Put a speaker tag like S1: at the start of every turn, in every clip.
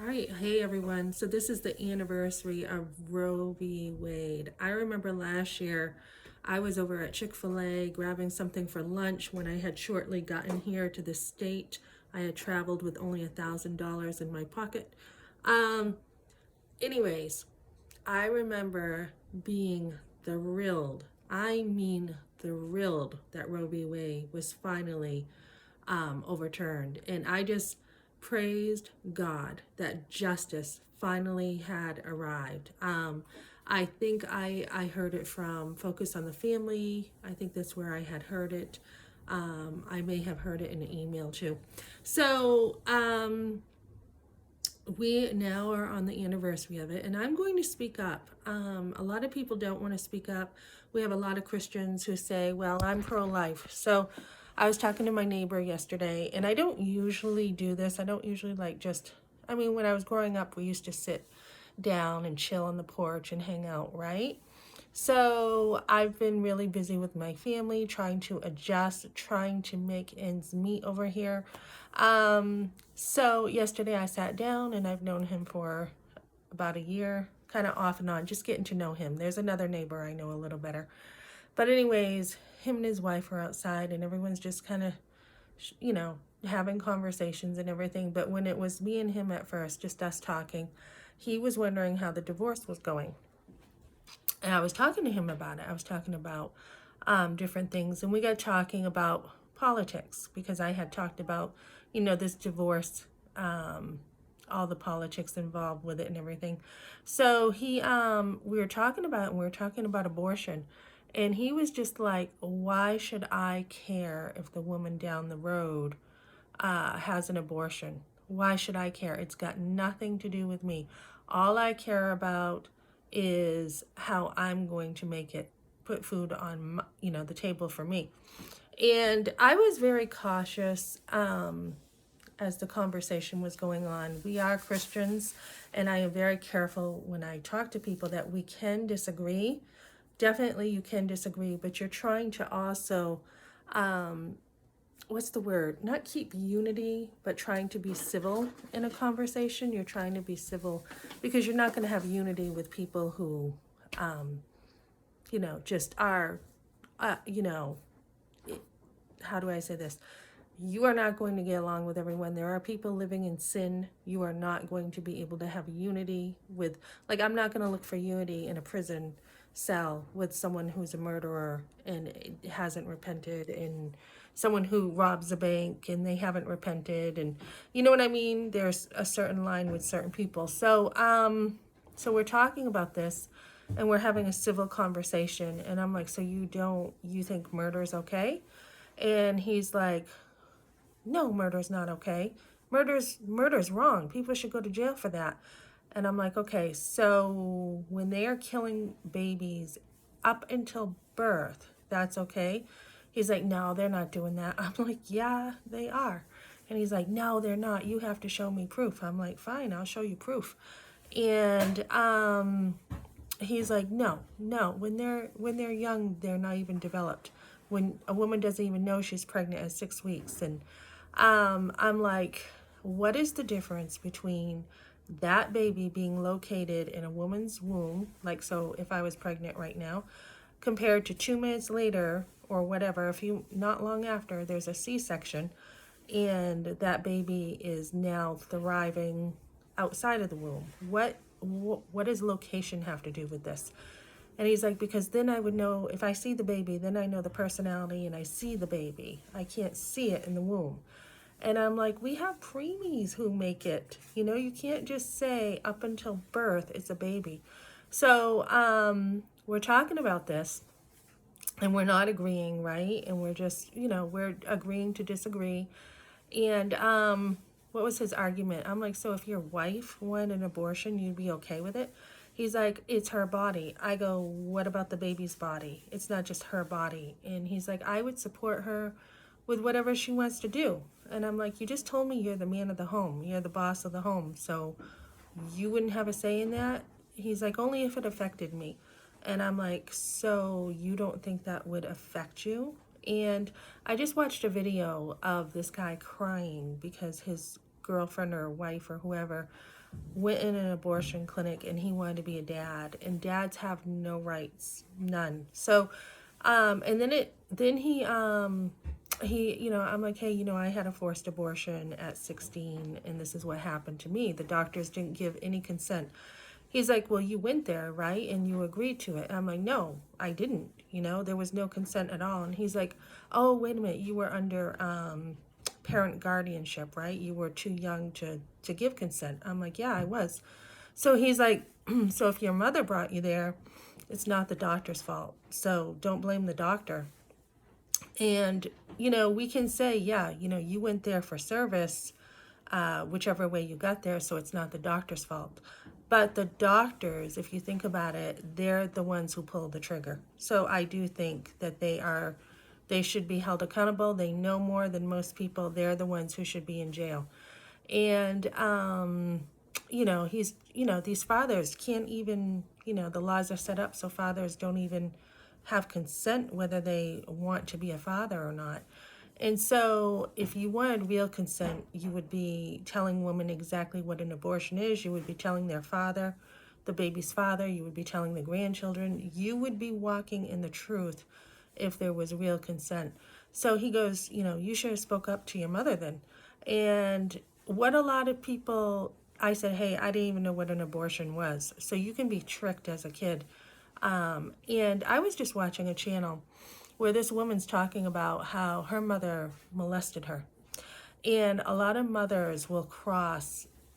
S1: All right, hey everyone. So this is the anniversary of Roe v. Wade. I remember last year I was over at Chick-fil-A grabbing something for lunch when I had shortly gotten here to the state. I had traveled with only $1,000 in my pocket. Um, anyways, I remember being thrilled. I mean thrilled that Roe v. Wade was finally overturned. And I just praised God that justice finally had arrived. I think I heard it from Focus on the Family. I think that's where I had heard it. I may have heard it in an email too. So we now are on the anniversary of it, and I'm going to speak up. A lot of people don't want to speak up. We have a lot of Christians who say, well, I'm pro-life. So I was talking to my neighbor yesterday, and I don't usually do this. I don't usually when I was growing up, we used to sit down and chill on the porch and hang out, right? So I've been really busy with my family, trying to adjust, trying to make ends meet over here. So yesterday I sat down, and I've known him for about a year, kind of off and on, just getting to know him. There's another neighbor I know a little better. But anyways, him and his wife are outside, and everyone's just kind of, having conversations and everything. But when it was me and him at first, just us talking, he was wondering how the divorce was going. And I was talking to him about it. I was talking about different things. And we got talking about politics because I had talked about, this divorce, all the politics involved with it and everything. So we were talking about it, and we were talking about abortion. And he was just like, why should I care if the woman down the road has an abortion? Why should I care? It's got nothing to do with me. All I care about is how I'm going to make it, put food on, the table for me. And I was very cautious as the conversation was going on. We are Christians, and I am very careful when I talk to people that we can disagree. Definitely you can disagree, but you're trying to also, what's the word? Not keep unity, but trying to be civil in a conversation. You're trying to be civil because you're not going to have unity with people who, just are, how do I say this? You are not going to get along with everyone. There are people living in sin. You are not going to be able to have unity with, I'm not going to look for unity in a prison cell with someone who's a murderer and hasn't repented, and someone who robs a bank and they haven't repented, and you know what I mean? There's a certain line with certain people. So so we're talking about this, and we're having a civil conversation, and I'm like, so you think murder is okay? And he's like, no, murder's not okay. Murder's wrong. People should go to jail for that. And I'm like, okay, so when they are killing babies up until birth, that's okay? He's like, no, they're not doing that. I'm like, yeah, they are. And he's like, no, they're not. You have to show me proof. I'm like, fine, I'll show you proof. And he's like, no. When they're young, they're not even developed. When a woman doesn't even know she's pregnant at 6 weeks. And I'm like, what is the difference between that baby being located in a woman's womb, so if I was pregnant right now, compared to 2 minutes later or whatever, not long after, there's a C-section, and that baby is now thriving outside of the womb. What does location have to do with this? And he's like, because then I would know, if I see the baby, then I know the personality and I see the baby. I can't see it in the womb. And I'm like, we have preemies who make it. You can't just say up until birth it's a baby. So we're talking about this, and we're not agreeing, right? And we're just, we're agreeing to disagree. And what was his argument? I'm like, so if your wife wanted an abortion, you'd be okay with it? He's like, it's her body. I go, what about the baby's body? It's not just her body. And he's like, I would support her with whatever she wants to do. And I'm like, you just told me you're the man of the home. You're the boss of the home. So you wouldn't have a say in that? He's like, only if it affected me. And I'm like, so you don't think that would affect you? And I just watched a video of this guy crying because his girlfriend or wife or whoever went in an abortion clinic and he wanted to be a dad, and dads have no rights, none. So and then he, I'm like, hey, I had a forced abortion at 16 and this is what happened to me. The doctors didn't give any consent. He's like, well, you went there, right? And you agreed to it. And I'm like, no, I didn't. There was no consent at all. And he's like, oh, wait a minute, you were under parent guardianship, right? You were too young to give consent. I'm like, yeah, I was. So he's like, so if your mother brought you there, it's not the doctor's fault. So don't blame the doctor. And, we can say, yeah, you went there for service, whichever way you got there, so it's not the doctor's fault. But the doctors, if you think about it, they're the ones who pull the trigger. So I do think that they should be held accountable. They know more than most people. They're the ones who should be in jail. And, these fathers can't even, the laws are set up so fathers don't even have consent whether they want to be a father or not. And so if you wanted real consent, you would be telling women exactly what an abortion is. You would be telling their father, the baby's father. You would be telling the grandchildren. You would be walking in the truth if there was real consent. So he goes, you should have spoke up to your mother then. And what a lot of people, I said, hey, I didn't even know what an abortion was. So you can be tricked as a kid. And I was just watching a channel where this woman's talking about how her mother molested her. And a lot of mothers will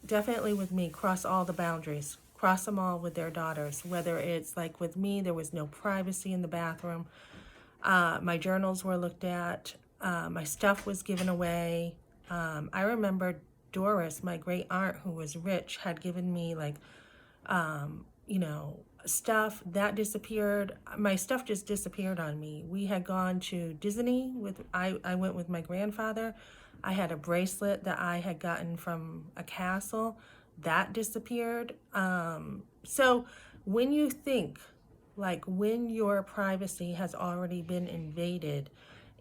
S1: definitely with me, cross all the boundaries, cross them all with their daughters. Whether it's like with me, there was no privacy in the bathroom. My journals were looked at. My stuff was given away. I remember Doris, my great aunt who was rich, had given me stuff that disappeared. My stuff just disappeared on me. We had gone to Disney I went with my grandfather. I had a bracelet that I had gotten from a castle that disappeared. So when you think, when your privacy has already been invaded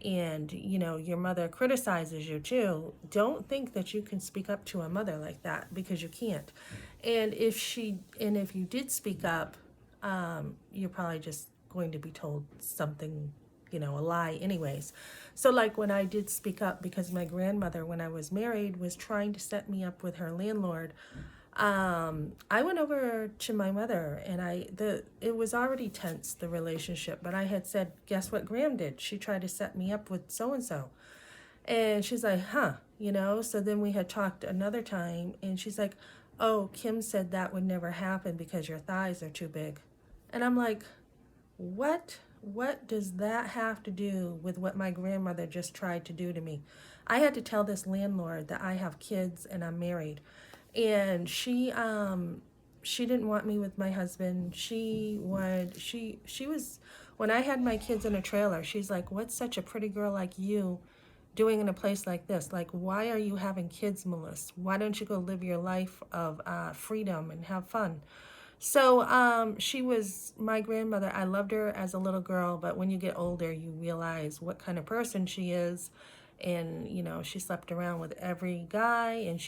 S1: and your mother criticizes you too, don't think that you can speak up to a mother like that, because you can't. And if you did speak up, you're probably just going to be told something, a lie anyways. So when I did speak up, because my grandmother, when I was married, was trying to set me up with her landlord, I went over to my mother and it was already tense, the relationship, but I had said, guess what Graham did? She tried to set me up with so-and-so. And she's like, huh, so then we had talked another time and she's like, oh, Kim said that would never happen because your thighs are too big. And I'm like, what does that have to do with what my grandmother just tried to do to me? I had to tell this landlord that I have kids and I'm married. And she didn't want me with my husband. She was, when I had my kids in a trailer, she's like, what's such a pretty girl like you doing in a place like this? Why are you having kids, Melissa? Why don't you go live your life of freedom and have fun? So she was my grandmother. I loved her as a little girl, but when you get older, you realize what kind of person she is. And, she slept around with every guy, and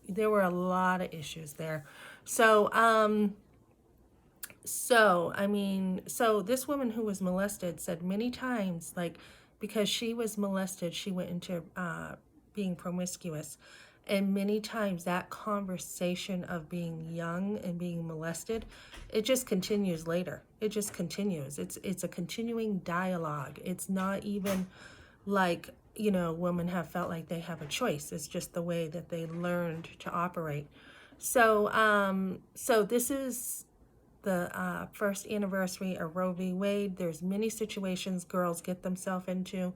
S1: there were a lot of issues there. So this woman who was molested said many times, because she was molested, she went into being promiscuous. And many times that conversation of being young and being molested, it just continues later. It just continues. It's a continuing dialogue. It's not even women have felt like they have a choice. It's just the way that they learned to operate. So this is the first anniversary of Roe v. Wade. There's many situations girls get themselves into.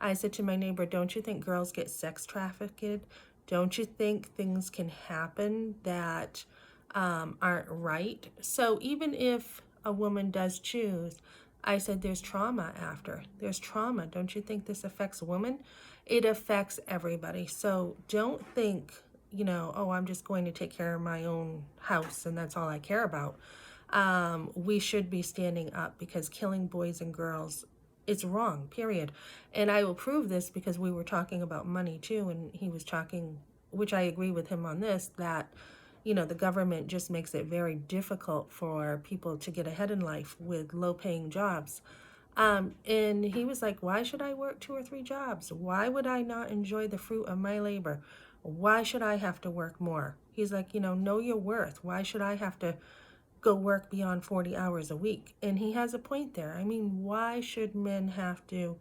S1: I said to my neighbor, don't you think girls get sex trafficked? Don't you think things can happen that aren't right? So even if a woman does choose, I said there's trauma after. There's trauma. Don't you think this affects women? It affects everybody. So don't think, oh, I'm just going to take care of my own house and that's all I care about. We should be standing up, because killing boys and girls, it's wrong, period. And I will prove this because we were talking about money too, and he was talking, which I agree with him on this, that the government just makes it very difficult for people to get ahead in life with low paying jobs. And he was like, why should I work 2 or 3 jobs? Why would I not enjoy the fruit of my labor? Why should I have to work more? He's like, know your worth. Why should I have to go work beyond 40 hours a week? And he has a point there. I mean, why should men have to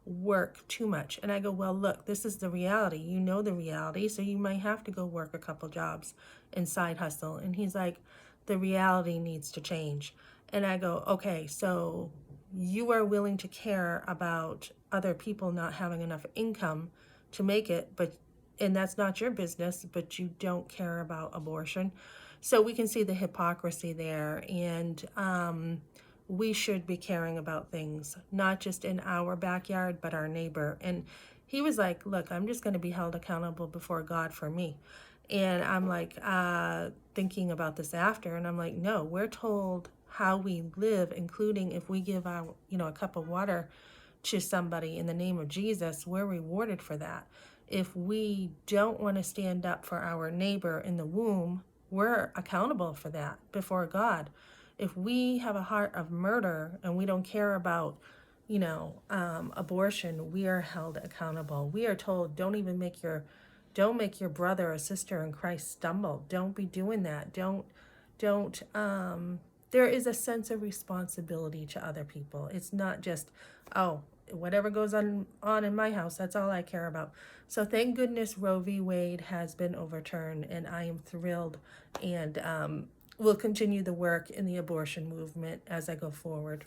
S1: work too much? And I go, well, look, this is the reality. You know the reality, so you might have to go work a couple jobs and side hustle. And he's like, the reality needs to change. And I go, okay, so you are willing to care about other people not having enough income to make it, and that's not your business, but you don't care about abortion. So we can see the hypocrisy there, and we should be caring about things, not just in our backyard, but our neighbor. And he was like, look, I'm just going to be held accountable before God for me. And I'm like, thinking about this after, and I'm like, no, we're told how we live, including if we give our, a cup of water to somebody in the name of Jesus, we're rewarded for that. If we don't want to stand up for our neighbor in the womb, we're accountable for that before God. If we have a heart of murder and we don't care about, abortion, we are held accountable. We are told, don't make your brother or sister in Christ stumble. Don't be doing that. Don't there is a sense of responsibility to other people. It's not just, oh, whatever goes on in my house, that's all I care about. So thank goodness Roe v. Wade has been overturned, and I am thrilled, and will continue the work in the abortion movement as I go forward.